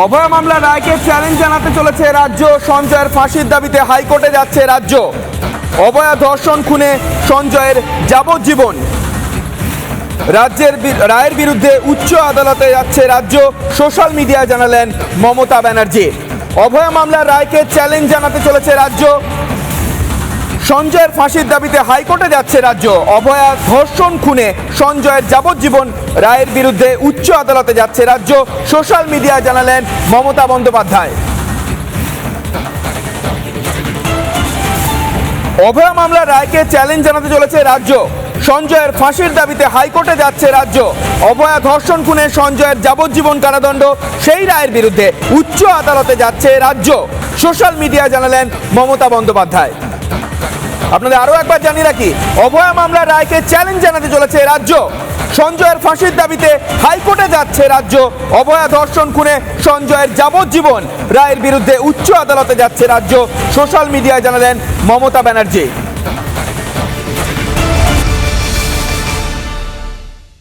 অভয়া মামলা রায়কে চ্যালেঞ্জ জানাতে চলেছে রাজ্য। সঞ্জয়ের ফাঁসির দাবিতে হাইকোর্টে যাচ্ছে রাজ্য। অভয়া ধর্ষণ খুনে সঞ্জয়ের যাবজ্জীবন রায়ের বিরুদ্ধে উচ্চ আদালতে যাচ্ছে রাজ্য। সোশ্যাল মিডিয়ায় জানালেন মমতা ব্যানার্জি। অভয়া মামলার রায়কে চ্যালেঞ্জ জানাতে চলেছে রাজ্য। সঞ্জয়ের ফাঁসির দাবিতে হাইকোর্টে যাচ্ছে রাজ্য। অভয়া ধর্ষণ খুনে সঞ্জয়ের যাবজ্জীবন রায়ের বিরুদ্ধে উচ্চ আদালতে যাচ্ছে রাজ্য। সোশ্যাল মিডিয়ায় জানালেন মমতা বন্দ্যোপাধ্যায়। অভয়া মামলার রায়কে চ্যালেঞ্জ জানাতে চলেছে রাজ্য। সঞ্জয়ের ফাঁসির দাবিতে হাইকোর্টে যাচ্ছে রাজ্য। অভয়া ধর্ষণ খুনে সঞ্জয়ের যাবজ্জীবন কারাদণ্ড, সেই রায়ের বিরুদ্ধে উচ্চ আদালতে যাচ্ছে রাজ্য। সোশ্যাল মিডিয়ায় জানালেন মমতা বন্দ্যোপাধ্যায়। আপনাদের আরো একবার জানিয়ে রাখি, অভয়া মামলার রায়কে চ্যালেঞ্জ জানাতে চলেছে রাজ্য। সঞ্জয়ের ফাঁসির দাবিতে হাইকোর্টে যাচ্ছে রাজ্য। অভয়া ধর্ষণ খুনে সঞ্জয়ের যাবজ্জীবন রায়ের বিরুদ্ধে উচ্চ আদালতে যাচ্ছে রাজ্য। সোশ্যাল মিডিয়ায় জানালেন মমতা ব্যানার্জি।